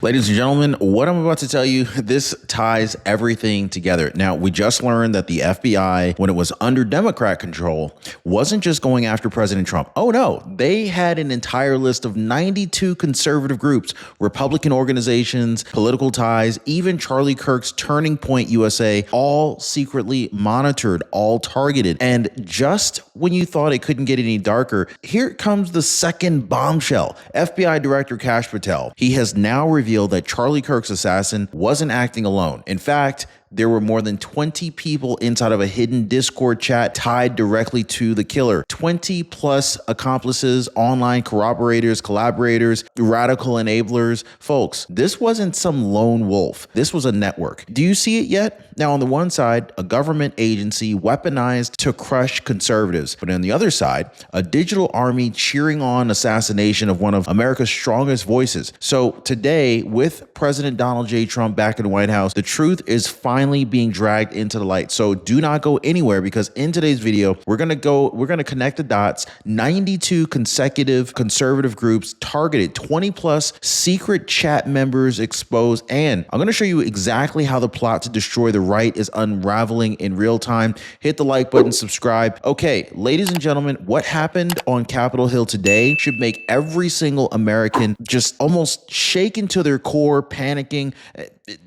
Ladies and gentlemen, what I'm about to tell you, this ties everything together. Now, we just learned that the FBI, when it was under Democrat control, wasn't just going after President Trump. Oh no, they had an entire list of 92 conservative groups, Republican organizations, political ties, even Charlie Kirk's Turning Point USA, all secretly monitored, all targeted. And just when you thought it couldn't get any darker, here comes the second bombshell. FBI Director Kash Patel, he has now revealed that Charlie Kirk's assassin wasn't acting alone. In fact, there were more than 20 people inside of a hidden Discord chat tied directly to the killer. 20 plus accomplices, online corroborators, collaborators, radical enablers. Folks, this wasn't some lone wolf. This was a network. Do you see it yet? Now, on the one side, a government agency weaponized to crush conservatives. But on the other side, a digital army cheering on assassination of one of America's strongest voices. So today, with President Donald J. Trump back in the White House, the truth is finally being dragged into the light. So do not go anywhere, because in today's video, we're going to connect the dots. 92 consecutive conservative groups targeted, 20 plus secret chat members exposed, and I'm going to show you exactly how the plot to destroy the right is unraveling in real time. Hit the like button, subscribe. Okay, ladies and gentlemen, what happened on Capitol Hill today should make every single American just almost shaken to their core, panicking.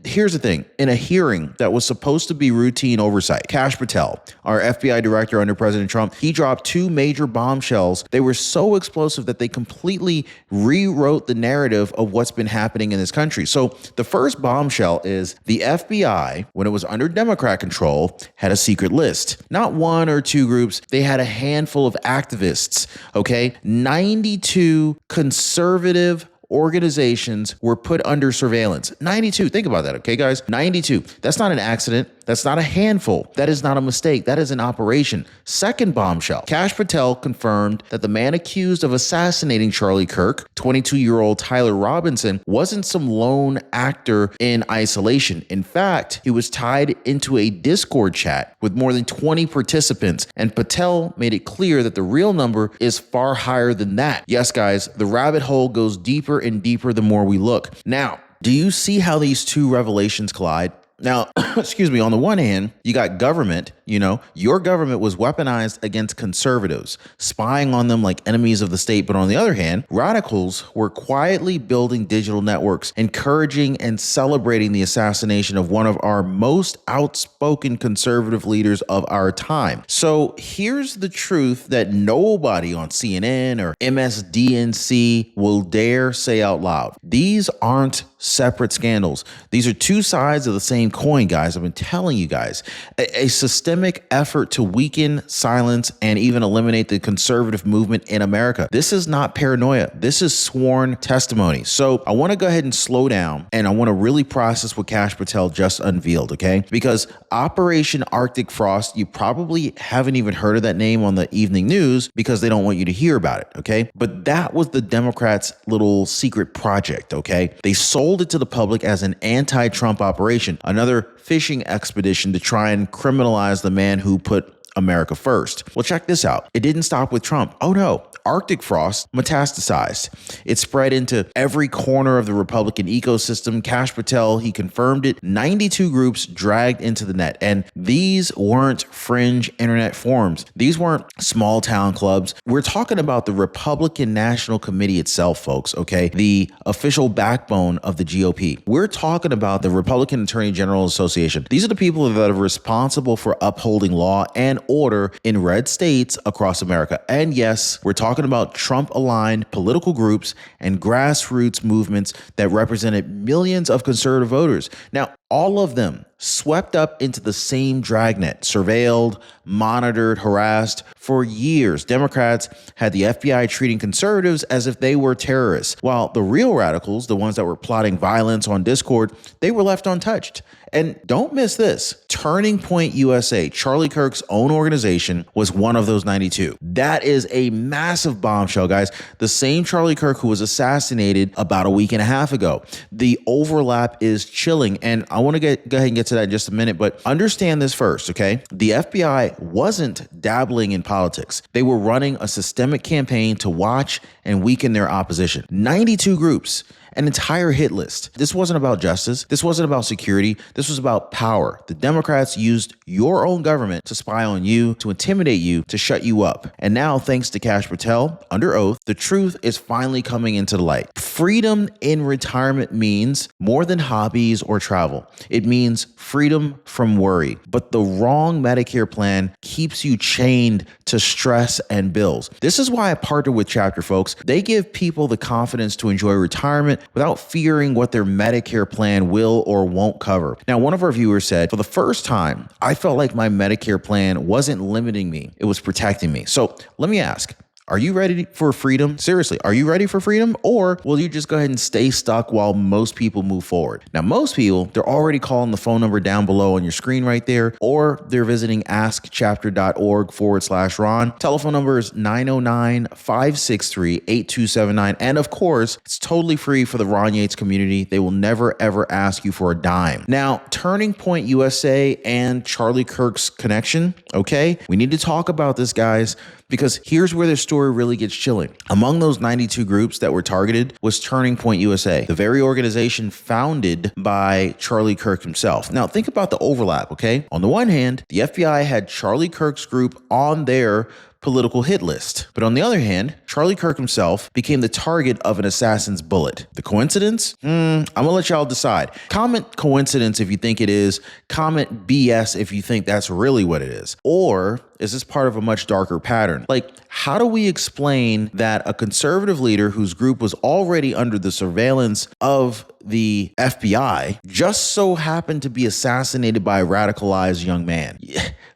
Here's the thing. In a hearing that was supposed to be routine oversight, Kash Patel, our FBI director under President Trump, he dropped two major bombshells. They were so explosive that they completely rewrote the narrative of what's been happening in this country. So the first bombshell is the FBI, when it was under Democrat control, had a secret list. Not one or two groups. They had a handful of activists, okay? 92 conservative organizations were put under surveillance. 92. Think about that, okay, guys? 92. That's not an accident. That's not a handful. That is not a mistake. That is an operation. Second bombshell. Kash Patel confirmed that the man accused of assassinating Charlie Kirk, 22-year-old Tyler Robinson, wasn't some lone actor in isolation. In fact, he was tied into a Discord chat with more than 20 participants, and Patel made it clear that the real number is far higher than that. Yes, guys, the rabbit hole goes deeper and deeper the more we look. Now, do you see how these two revelations collide? Now, excuse me, on the one hand, you got government, your government was weaponized against conservatives, spying on them like enemies of the state. But on the other hand, radicals were quietly building digital networks, encouraging and celebrating the assassination of one of our most outspoken conservative leaders of our time. So here's the truth that nobody on CNN or MSDNC will dare say out loud. These aren't separate scandals. These are two sides of the same coin, guys. I've been telling you guys, a systemic effort to weaken, silence, and even eliminate the conservative movement in America. This is not paranoia. This is sworn testimony. So I want to go ahead and slow down, and I want to really process what Kash Patel just unveiled, okay? Because Operation Arctic Frost, you probably haven't even heard of that name on the evening news because they don't want you to hear about it, okay? But that was the Democrats' little secret project, okay? They sold it to the public as an anti-Trump operation, another fishing expedition to try and criminalize the man who put America first. Well, check this out. It didn't stop with Trump. Oh no. Arctic frost metastasized. It spread into every corner of the Republican ecosystem. Kash Patel, he confirmed it. 92 groups dragged into the net. And these weren't fringe internet forums. These weren't small town clubs. We're talking about the Republican National Committee itself, folks, okay? The official backbone of the GOP. We're talking about the Republican Attorney General Association. These are the people that are responsible for upholding law and order in red states across America. And yes, we're talking about Trump-aligned political groups and grassroots movements that represented millions of conservative voters. Now, all of them swept up into the same dragnet, surveilled, monitored, harassed. For years, Democrats had the FBI treating conservatives as if they were terrorists, while the real radicals, the ones that were plotting violence on Discord, they were left untouched. And don't miss this. Turning Point USA, Charlie Kirk's own organization, was one of those 92. That is a massive bombshell, guys. The same Charlie Kirk who was assassinated about a week and a half ago. The overlap is chilling, and I want to go ahead and get to that in just a minute, but understand this first, okay? The FBI wasn't dabbling in politics. They were running a systemic campaign to watch and weaken their opposition. 92 groups. an entire hit list. This wasn't about justice. This wasn't about security. This was about power. The Democrats used your own government to spy on you, to intimidate you, to shut you up. And now, thanks to Kash Patel, under oath, the truth is finally coming into the light. Freedom in retirement means more than hobbies or travel. It means freedom from worry. But the wrong Medicare plan keeps you chained to stress and bills. This is why I partner with Chapter, folks. They give people the confidence to enjoy retirement without fearing what their Medicare plan will or won't cover. Now, one of our viewers said, for the first time, I felt like my Medicare plan wasn't limiting me. It was protecting me. So let me ask, are you ready for freedom? Seriously, are you ready for freedom? Or will you just go ahead and stay stuck while most people move forward? Now, most people, they're already calling the phone number down below on your screen right there, or they're visiting askchapter.org/Ron. Telephone number is 909-563-8279. And of course, it's totally free for the Ron Yates community. They will never, ever ask you for a dime. Now, Turning Point USA and Charlie Kirk's connection, okay? We need to talk about this, guys, because here's where the story really gets chilling. Among those 92 groups that were targeted was Turning Point USA, the very organization founded by Charlie Kirk himself. Now, think about the overlap, okay? On the one hand, the FBI had Charlie Kirk's group on their political hit list. But on the other hand, Charlie Kirk himself became the target of an assassin's bullet. The coincidence? I'm gonna let y'all decide. Comment coincidence if you think it is. Comment BS if you think that's really what it is. Or is this part of a much darker pattern? Like, how do we explain that a conservative leader whose group was already under the surveillance of the FBI just so happened to be assassinated by a radicalized young man?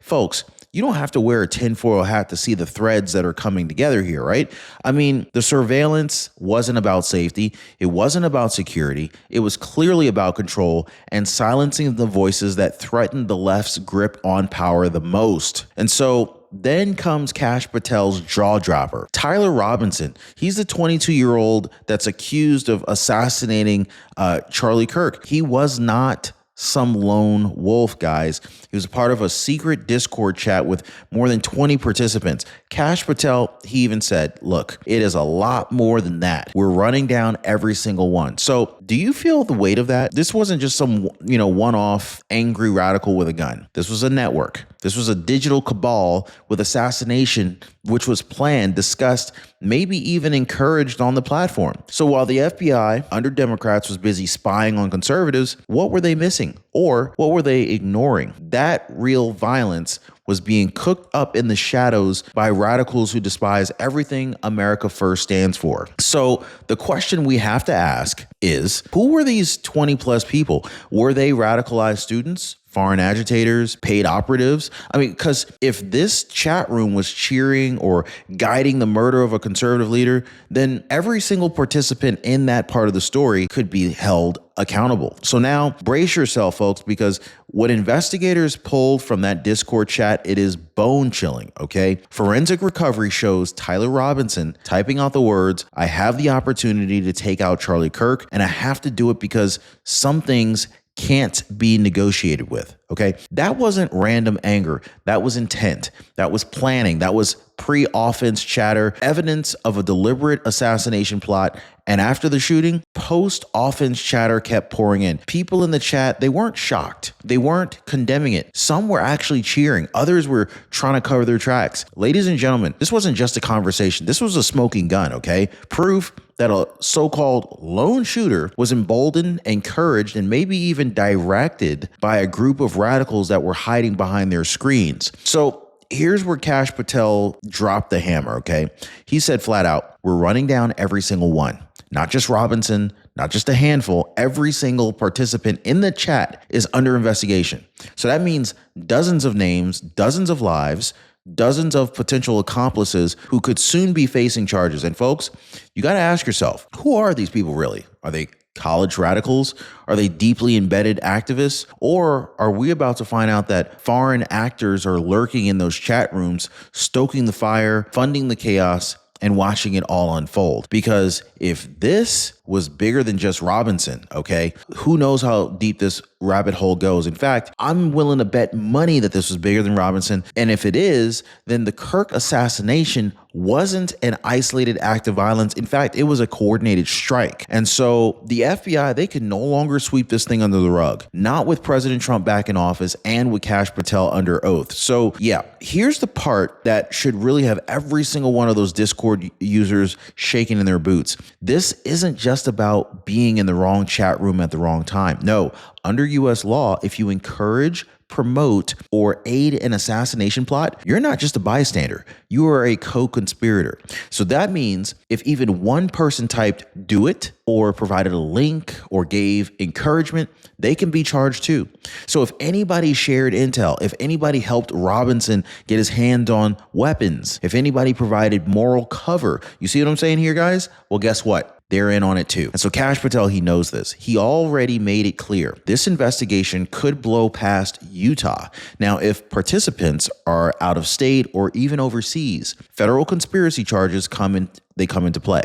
Folks, you don't have to wear a tinfoil hat to see the threads that are coming together here, right? I mean, the surveillance wasn't about safety. It wasn't about security. It was clearly about control and silencing the voices that threatened the left's grip on power the most. And so then comes Kash Patel's jaw dropper. Tyler Robinson, he's the 22-year-old that's accused of assassinating Charlie Kirk. He was not some lone wolf, guys. He was a part of a secret Discord chat with more than 20 participants. Kash Patel, he even said, look, it is a lot more than that. We're running down every single one. So do you feel the weight of that? This wasn't just some, one-off angry radical with a gun. This was a network. This was a digital cabal with assassination, which was planned, discussed, maybe even encouraged on the platform. So while the FBI under Democrats was busy spying on conservatives, what were they missing? Or what were they ignoring? That real violence was being cooked up in the shadows by radicals who despise everything America First stands for. So the question we have to ask is, who were these 20 plus people? Were they radicalized students, foreign agitators, paid operatives? I mean, because if this chat room was cheering or guiding the murder of a conservative leader, then every single participant in that part of the story could be held accountable. So now brace yourself, folks, because what investigators pulled from that Discord chat, it is bone chilling, okay? Forensic recovery shows Tyler Robinson typing out the words, I have the opportunity to take out Charlie Kirk, and I have to do it because some things can't be negotiated with, okay? That wasn't random anger. That was intent. That was planning. That was pre-offense chatter, evidence of a deliberate assassination plot. And after the shooting, post-offense chatter kept pouring in. People in the chat, they weren't shocked. They weren't condemning it. Some were actually cheering. Others were trying to cover their tracks. Ladies and gentlemen, this wasn't just a conversation. This was a smoking gun, okay? Proof that a so-called lone shooter was emboldened, encouraged, and maybe even directed by a group of radicals that were hiding behind their screens. So here's where Kash Patel dropped the hammer, okay? He said flat out, we're running down every single one. Not just Robinson, not just a handful, every single participant in the chat is under investigation. So that means dozens of names, dozens of lives, dozens of potential accomplices who could soon be facing charges. And folks, you got to ask yourself, who are these people really? Are they college radicals? Are they deeply embedded activists? Or are we about to find out that foreign actors are lurking in those chat rooms, stoking the fire, funding the chaos, and watching it all unfold? Because if this was bigger than just Robinson, okay, who knows how deep this rabbit hole goes. In fact, I'm willing to bet money that this was bigger than Robinson. And if it is, then the Kirk assassination wasn't an isolated act of violence. In fact, it was a coordinated strike. And so the FBI, they could no longer sweep this thing under the rug, not with President Trump back in office and with Kash Patel under oath. So yeah, here's the part that should really have every single one of those Discord users shaking in their boots. This isn't just about being in the wrong chat room at the wrong time. No, under US law, if you encourage, promote, or aid an assassination plot, you're not just a bystander. You are a co-conspirator. So that means if even one person typed "do it" or provided a link or gave encouragement, they can be charged too. So if anybody shared intel, if anybody helped Robinson get his hand on weapons, if anybody provided moral cover, you see what I'm saying here, guys? Well, guess what? They're in on it too. And so Kash Patel, he knows this. He already made it clear. This investigation could blow past Utah. Now, if participants are out of state or even overseas, federal conspiracy charges come into play.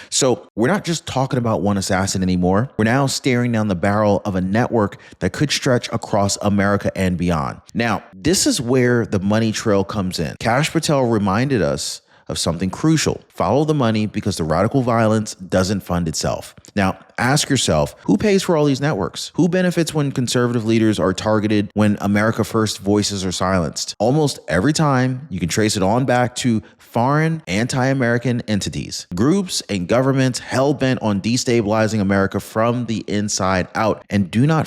So we're not just talking about one assassin anymore. We're now staring down the barrel of a network that could stretch across America and beyond. Now, this is where the money trail comes in. Kash Patel reminded us of something crucial. Follow the money because the radical violence doesn't fund itself. Now, ask yourself, who pays for all these networks? Who benefits when conservative leaders are targeted, when America First voices are silenced? Almost every time, you can trace it on back to foreign anti-American entities, groups and governments hell-bent on destabilizing America from the inside out. And don't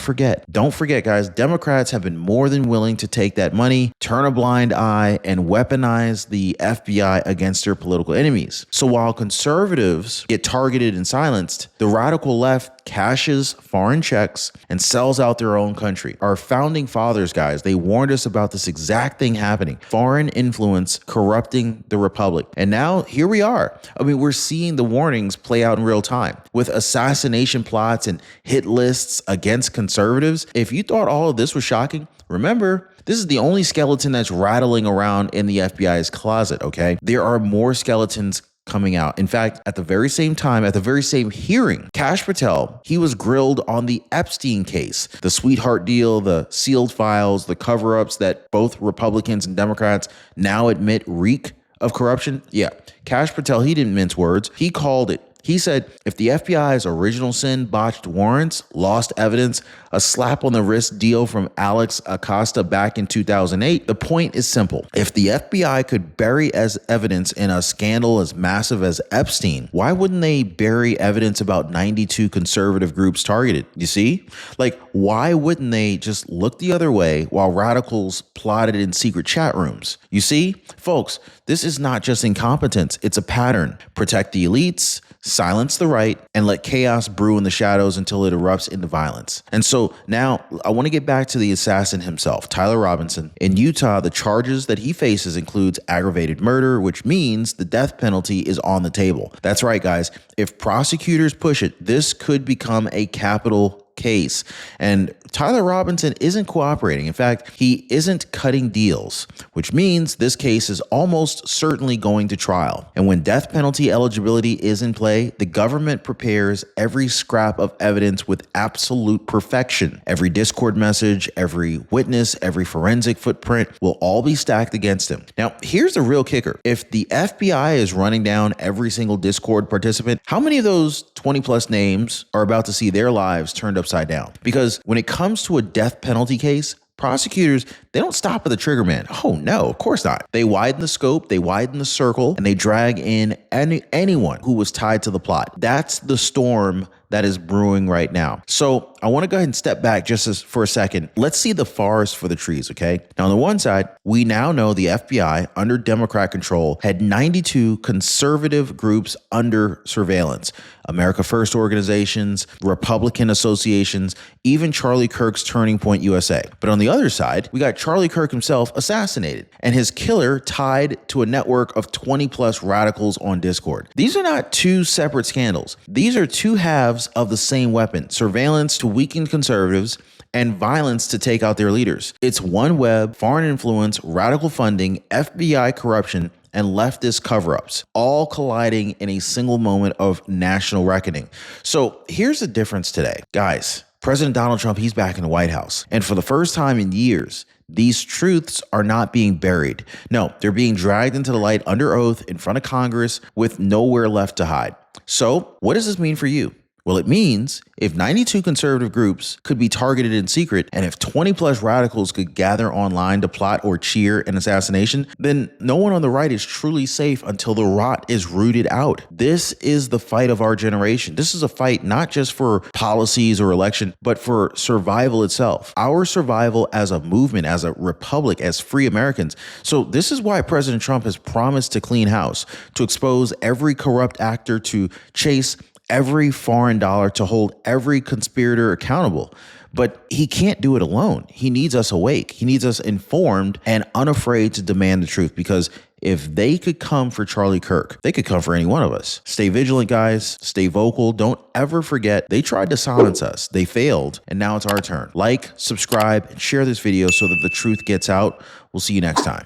forget, guys, Democrats have been more than willing to take that money, turn a blind eye, and weaponize the FBI against their political enemies. So while conservatives get targeted and silenced, the radical left cashes foreign checks and sells out their own country. Our founding fathers, guys, they warned us about this exact thing happening. Foreign influence corrupting the republic. And now here we are. I mean, we're seeing the warnings play out in real time with assassination plots and hit lists against conservatives. If you thought all of this was shocking, remember, this is the only skeleton that's rattling around in the FBI's closet, okay? There are more skeletons coming out. In fact, at the very same time, at the very same hearing, Kash Patel, he was grilled on the Epstein case, the sweetheart deal, the sealed files, the cover-ups that both Republicans and Democrats now admit reek of corruption. Yeah, Kash Patel, he didn't mince words. He called it. He said, if the FBI's original sin, botched warrants, lost evidence, a slap on the wrist deal from Alex Acosta back in 2008, the point is simple. If the FBI could bury as evidence in a scandal as massive as Epstein, why wouldn't they bury evidence about 92 conservative groups targeted? You see? Like, why wouldn't they just look the other way while radicals plotted in secret chat rooms? You see? Folks, this is not just incompetence. It's a pattern. Protect the elites, silence the right, and let chaos brew in the shadows until it erupts into violence. And so now I want to get back to the assassin himself, Tyler Robinson. In Utah, the charges that he faces includes aggravated murder, which means the death penalty is on the table. That's right, guys. If prosecutors push it, this could become a capital case. And Tyler Robinson isn't cooperating. In fact, he isn't cutting deals, which means this case is almost certainly going to trial. And when death penalty eligibility is in play, the government prepares every scrap of evidence with absolute perfection. Every Discord message, every witness, every forensic footprint will all be stacked against him. Now, here's the real kicker. If the FBI is running down every single Discord participant, how many of those 20 plus names are about to see their lives turned upside down? Because when it comes to a death penalty case, prosecutors, they don't stop at the trigger man. Oh no, of course not. They widen the scope, they widen the circle, and they drag in anyone who was tied to the plot. That's the storm that is brewing right now. So I want to go ahead and step back for a second. Let's see the forest for the trees, okay? Now, on the one side, we now know the FBI, under Democrat control, had 92 conservative groups under surveillance. America First organizations, Republican associations, even Charlie Kirk's Turning Point USA. But on the other side, we got Charlie Kirk himself assassinated and his killer tied to a network of 20 plus radicals on Discord. These are not two separate scandals. These are two halves of the same weapon: surveillance to weaken conservatives and violence to take out their leaders. It's one web, foreign influence, radical funding, FBI corruption, and leftist cover-ups, all colliding in a single moment of national reckoning. So here's the difference today. Guys, President Donald Trump, he's back in the White House. And for the first time in years, these truths are not being buried. No, they're being dragged into the light under oath in front of Congress with nowhere left to hide. So what does this mean for you? Well, it means if 92 conservative groups could be targeted in secret, and if 20 plus radicals could gather online to plot or cheer an assassination, then no one on the right is truly safe until the rot is rooted out. This is the fight of our generation. This is a fight not just for policies or election, but for survival itself. Our survival as a movement, as a republic, as free Americans. So this is why President Trump has promised to clean house, to expose every corrupt actor, to chase every foreign dollar, to hold every conspirator accountable. But he can't do it alone. He needs us awake. He needs us informed and unafraid to demand the truth, because if they could come for Charlie Kirk, they could come for any one of us. Stay vigilant, guys. Stay vocal. Don't ever forget they tried to silence us. They failed, and now it's our turn. Like, subscribe, and share this video so that the truth gets out. We'll see you next time.